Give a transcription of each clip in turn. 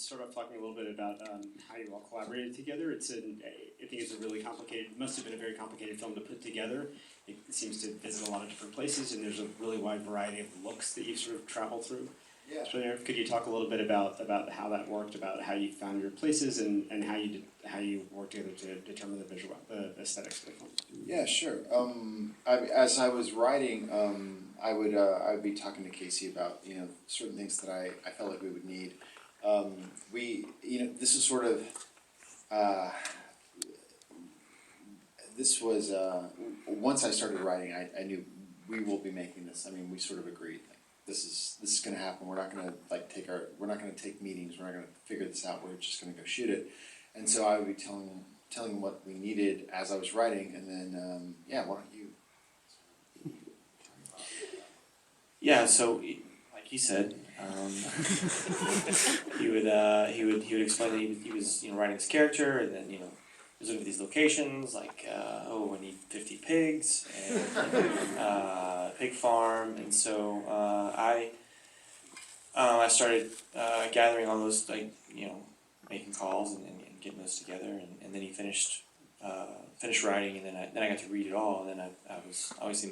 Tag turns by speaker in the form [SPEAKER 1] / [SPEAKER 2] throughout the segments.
[SPEAKER 1] start off talking a little bit about how you all collaborated together. I think it's a really complicated, must have been a very complicated film to put together. It seems to visit a lot of different places, and there's a really wide variety of looks that you've sort of traveled through.
[SPEAKER 2] Yeah.
[SPEAKER 1] So could you talk a little bit about how that worked, about how you found your places, and how you worked together to determine the aesthetics of the film?
[SPEAKER 2] Yeah, sure. As I was writing, I would be talking to Casey about certain things that I felt like we would need. This is sort of this was once I started writing, I knew we will be making this. I mean, we sort of agreed. This is going to happen. We're not going to we're not going to take meetings. We're not going to figure this out. We're just going to go shoot it. And so I would be telling them what we needed as I was writing, and then why don't you?
[SPEAKER 3] Yeah. So, like he said, he would explain that he was writing his character, and then he was looking at these locations like we need 50 pigs and pig farm, and so I started gathering all those making calls and getting those together, and then he finished writing, and then I got to read it all, and then I was obviously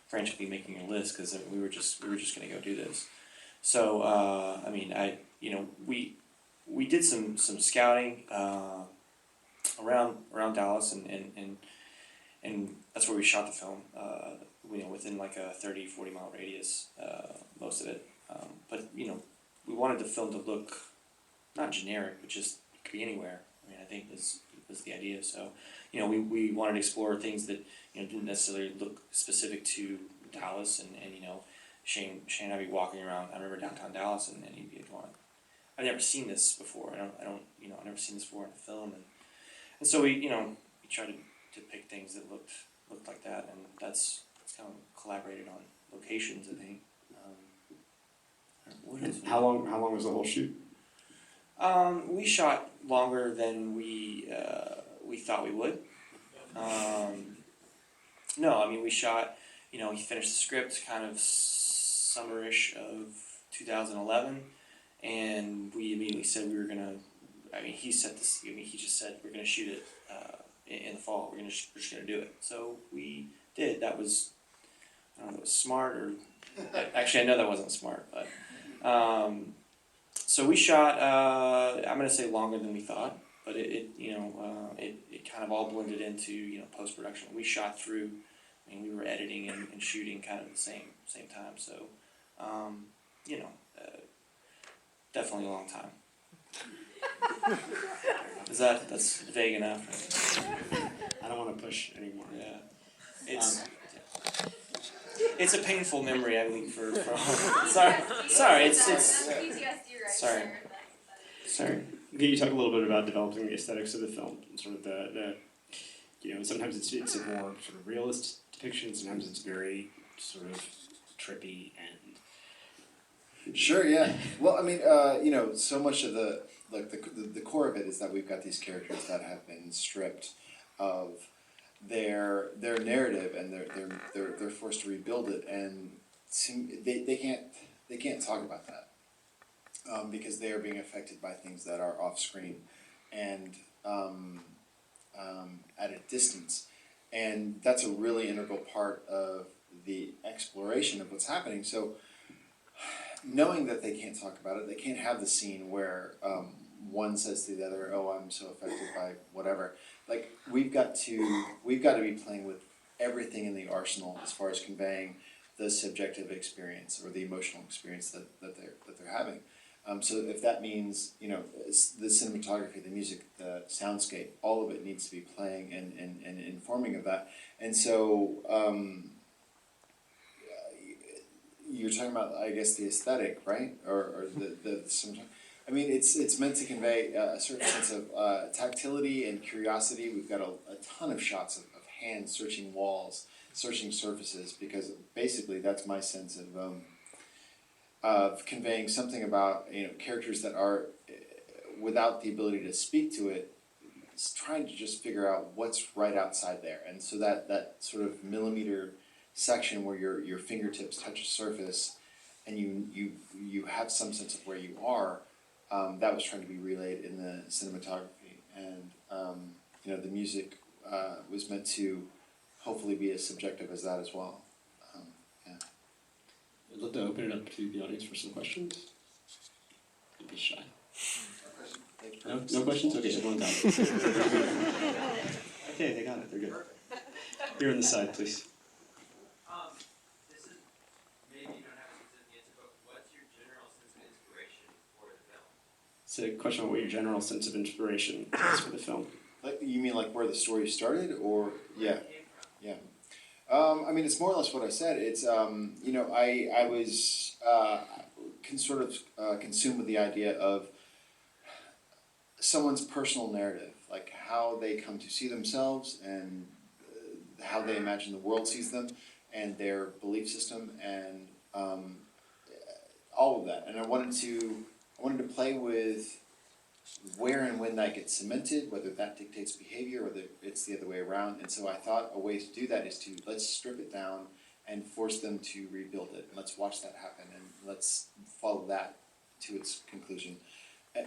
[SPEAKER 3] frantically making a list because we were just going to go do this. So we did some scouting around Dallas, and that's where we shot the film. Within like a 30-40 mile radius, most of it. But we wanted the film to look not generic, but just it could be anywhere. I mean, I think was the idea. So we wanted to explore things that didn't necessarily look specific to Dallas, and Shane and I'd be walking around. I remember downtown Dallas, and he'd be going, "I've never seen this before. I've never seen this before in a film." And so we tried to pick things that looked like that, and that's kind of collaborated on locations, I think.
[SPEAKER 1] How long was the whole shoot?
[SPEAKER 3] We shot longer than we thought we would. We shot. He finished the script kind of summerish of 2011, and we immediately said we were gonna. He said this. He just said we're gonna shoot it in the fall. We're just gonna do it. So we did. That was. I don't know if it was smart or. Actually, I know that wasn't smart, but. So we shot. I'm gonna say longer than we thought, but it kind of all blended into post production. We shot through. We were editing and shooting kind of at the same time. So, definitely a long time. That's vague enough?
[SPEAKER 1] I don't want to push anymore.
[SPEAKER 3] Yeah, it's a painful memory. I think for sorry. It's sorry.
[SPEAKER 1] Can you talk a little bit about developing the aesthetics of the film, and sort of the sometimes it's a more sort of realist depiction. Sometimes it's very sort of trippy and.
[SPEAKER 2] Sure. Yeah. Well, so much of the core of it is that we've got these characters that have been stripped of their narrative, and they're forced to rebuild it, and they can't talk about that because they are being affected by things that are off screen and at a distance, and that's a really integral part of the exploration of what's happening. So knowing that they can't talk about it, they can't have the scene where one says to the other, "Oh, I'm so affected by whatever." Like we've got to be playing with everything in the arsenal as far as conveying the subjective experience or the emotional experience that they're having. So if that means the cinematography, the music, the soundscape, all of it needs to be playing and informing of that. And so you're talking about, I guess, the aesthetic, right? Or the it's meant to convey a certain sense of tactility and curiosity. We've got a ton of shots of hands searching walls, searching surfaces, because basically that's my sense of conveying something about characters that are without the ability to speak to it, trying to just figure out what's right outside there. And so that sort of millimeter section where your fingertips touch a surface and you have some sense of where you are, that was trying to be relayed in the cinematography, and the music was meant to hopefully be as subjective as that as well. Yeah.
[SPEAKER 4] I'd love to open it up to the audience for some questions. Don't be shy. No questions? Okay, everyone got it. Okay, they got it. They're good. Here on the side, please.
[SPEAKER 5] This is maybe you don't have a specific answer, but what's your general sense of inspiration for the film?
[SPEAKER 4] It's a question about what your general sense of inspiration is for the film.
[SPEAKER 2] Like, you mean like where the story started, or yeah?
[SPEAKER 5] Where it came from?
[SPEAKER 2] Yeah. I mean, it's more or less what I said. It's, I was sort of consumed with the idea of someone's personal narrative, like how they come to see themselves and how they imagine the world sees them and their belief system and all of that. And I wanted to play with where and when that gets cemented, whether that dictates behavior, whether it's the other way around. And so I thought a way to do that is to let's strip it down and force them to rebuild it. Let's watch that happen and let's follow that to its conclusion.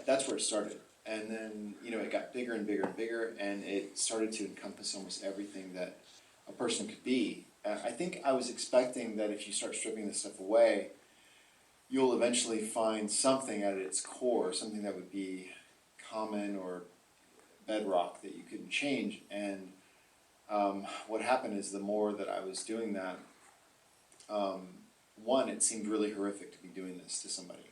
[SPEAKER 2] That's where it started. And then, it got bigger and bigger and bigger, and it started to encompass almost everything that a person could be. I think I was expecting that if you start stripping this stuff away, you'll eventually find something at its core, something that would be common or bedrock that you couldn't change. And what happened is the more that I was doing that, one, it seemed really horrific to be doing this to somebody.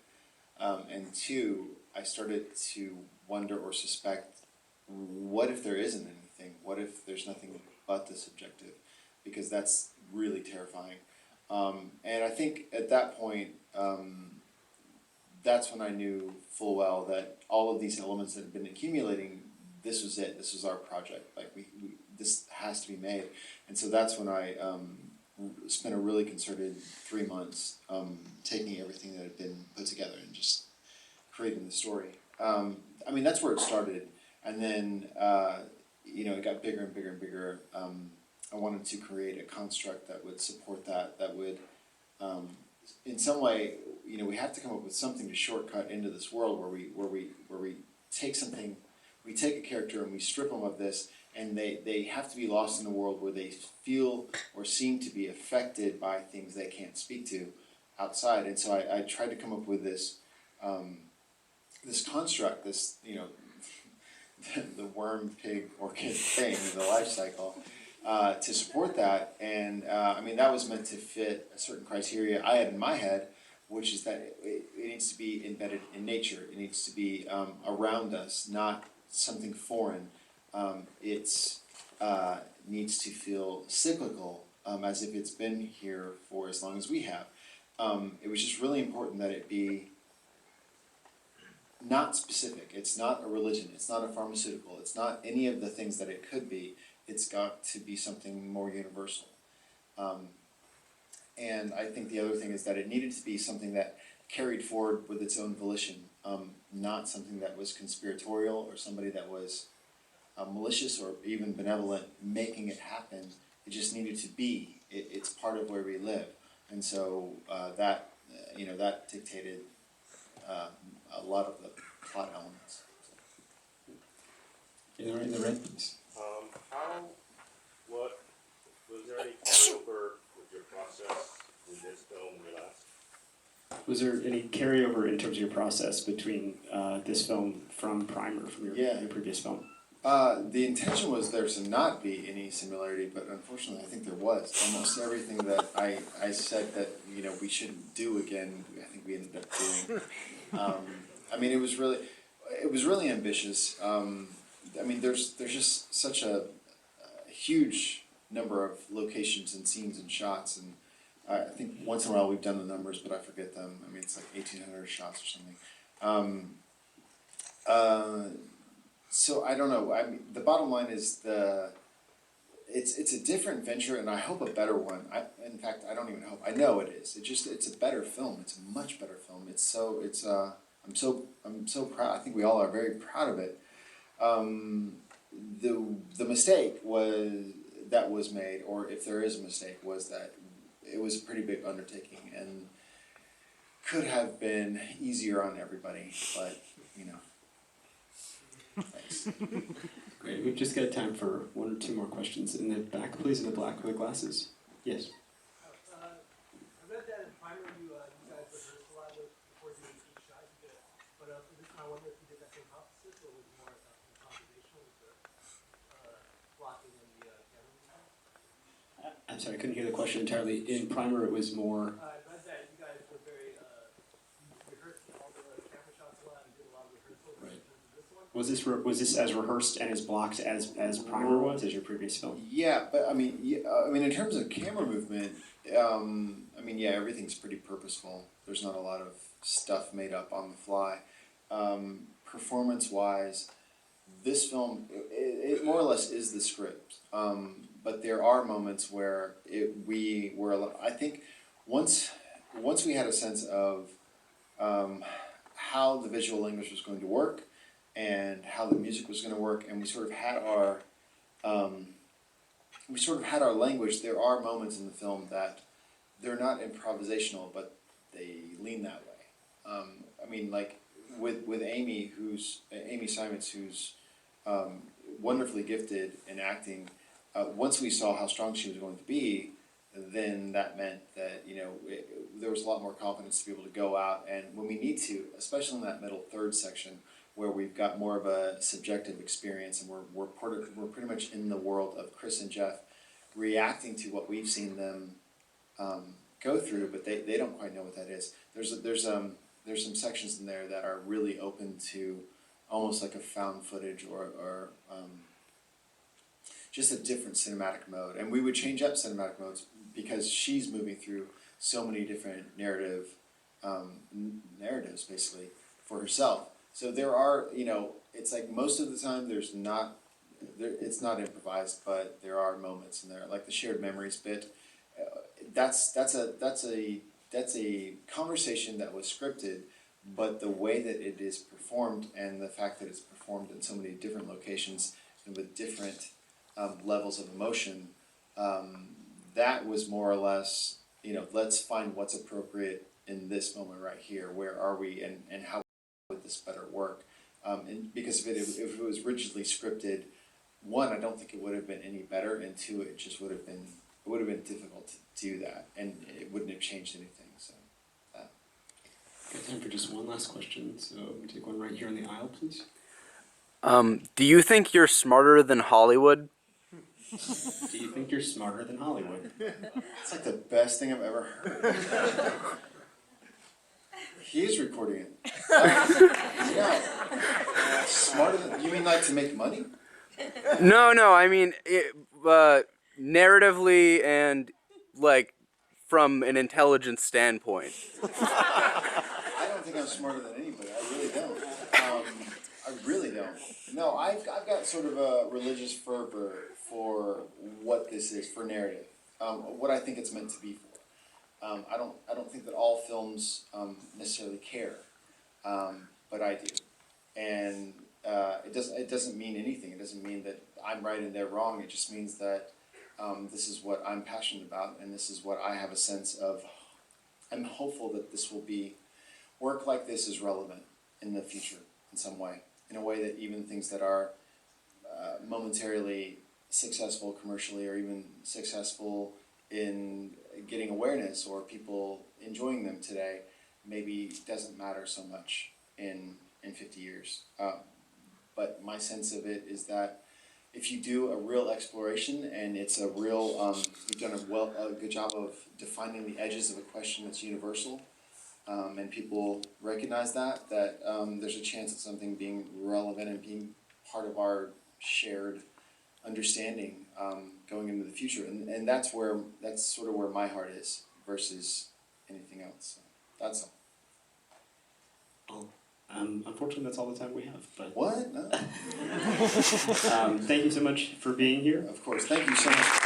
[SPEAKER 2] And two, I started to wonder or suspect, what if there isn't anything? What if there's nothing but the subjective? Because that's really terrifying. And I think at that point, that's when I knew full well that all of these elements that had been accumulating, this was it. This was our project. Like this has to be made. And so that's when I spent a really concerted 3 months taking everything that had been put together and just creating the story. I mean, that's where it started. And then, it got bigger and bigger and bigger. I wanted to create a construct that would support that would, in some way, we have to come up with something to shortcut into this world where we take something, we take a character and we strip them of this, and they have to be lost in a world where they feel or seem to be affected by things they can't speak to outside. And so I tried to come up with this this construct, this the worm, pig, orchid thing, the life cycle, to support that. And I mean, that was meant to fit a certain criteria I had in my head, which is that it needs to be embedded in nature. It needs to be around us, not something foreign. It needs to feel cyclical, as if it's been here for as long as we have. It was just really important that it be not specific. It's not a religion. It's not a pharmaceutical. It's not any of the things that it could be. It's got to be something more universal. And I think the other thing is that it needed to be something that carried forward with its own volition, not something that was conspiratorial or somebody that was malicious or even benevolent making it happen. It just needed to be. It's part of where we live. And so that dictated a lot of the plot elements.
[SPEAKER 4] In the red, please.
[SPEAKER 6] Was there any carryover with your process in this film and the last?
[SPEAKER 4] Was there any carryover in terms of your process between this film from Primer, from your previous film?
[SPEAKER 2] The intention was there to not be any similarity, but unfortunately I think there was. Almost everything that I said that we shouldn't do again, I think we ended up doing. I mean, it was really ambitious. I mean, there's just such a huge number of locations and scenes and shots, and I think once in a while we've done the numbers, but I forget them. I mean, it's like 1,800 shots or something. So I don't know. I mean, the bottom line is it's a different venture, and I hope a better one. In fact, I don't even hope. I know it is. It's a better film. It's a much better film. I'm so proud. I think we all are very proud of it. The mistake that was made, or if there is a mistake, was that it was a pretty big undertaking, and could have been easier on everybody, but you know. Thanks.
[SPEAKER 4] Great. We've just got time for one or two more questions. In the back, please, in the black with the glasses. Yes.
[SPEAKER 7] I read that in primer you guys rehearsed a lot before doing each shot. But I wonder if you did that same hypothesis or was it more improvisational with the blocking and the camera movement?
[SPEAKER 4] I'm sorry, I couldn't hear the question entirely. In primer, it was more.
[SPEAKER 7] I read that you guys were very, you rehearsed all the camera shots a lot and did a lot of rehearsals.
[SPEAKER 4] Right.
[SPEAKER 7] In terms of this one.
[SPEAKER 4] Was this as rehearsed and as blocked as primer was, as your previous film?
[SPEAKER 2] Yeah, but I mean, in terms of camera movement, I mean, yeah, everything's pretty purposeful. There's not a lot of stuff made up on the fly. Performance-wise, this film, it more or less is the script. But there are moments where I think once we had a sense of how the visual language was going to work and how the music was going to work, and we sort of had our language. There are moments in the film that they're not improvisational, but they lean that way. I mean, like with Amy Simons, who's wonderfully gifted in acting. Once we saw how strong she was going to be, then that meant that there was a lot more confidence to be able to go out, and when we need to, especially in that middle third section where we've got more of a subjective experience and we're pretty much in the world of Chris and Jeff, reacting to what we've seen them go through, but they don't quite know what that is. There's some sections in there that are really open to almost like a found footage or just a different cinematic mode, and we would change up cinematic modes because she's moving through so many different narratives basically for herself. So there are, it's like most of the time it's not improvised, but there are moments in there, like the shared memories bit. That's a conversation that was scripted, but the way that it is performed and the fact that it's performed in so many different locations and with different levels of emotion, that was more or less, let's find what's appropriate in this moment right here. Where are we, and how would this better work? And because if it was rigidly scripted, one, I don't think it would have been any better, and two, it just would have been difficult to do that, and it wouldn't have changed anything. So,
[SPEAKER 4] Got time for just one last question. So we take one right here in the aisle, please.
[SPEAKER 8] Do you think you're smarter than Hollywood?
[SPEAKER 4] Do you think you're smarter than Hollywood?
[SPEAKER 2] it's like the best thing I've ever heard. He is recording it. Yeah. Smarter than, you mean like to make money?
[SPEAKER 8] No, I mean narratively and like from an intelligence standpoint.
[SPEAKER 2] I don't think I'm smarter than anybody. I really don't. I really don't. No, I've got sort of a religious fervor for what this is, for narrative. What I think it's meant to be for. I don't think that all films necessarily care, but I do, and it doesn't mean anything. It doesn't mean that I'm right and they're wrong. It just means that this is what I'm passionate about, and this is what I have a sense of. I'm hopeful that this will be work like this is relevant in the future in some way, in a way that even things that are momentarily successful commercially or even successful in getting awareness or people enjoying them today maybe doesn't matter so much in 50 years. But my sense of it is that if you do a real exploration and it's a real, you've done a good job of defining the edges of a question that's universal, and people recognize that there's a chance of something being relevant and being part of our shared understanding going into the future, and that's sort of where my heart is versus anything else. So that's all.
[SPEAKER 4] Unfortunately, that's all the time we have. But
[SPEAKER 2] what? No.
[SPEAKER 4] thank you so much for being here.
[SPEAKER 2] Of course. Thank you so much.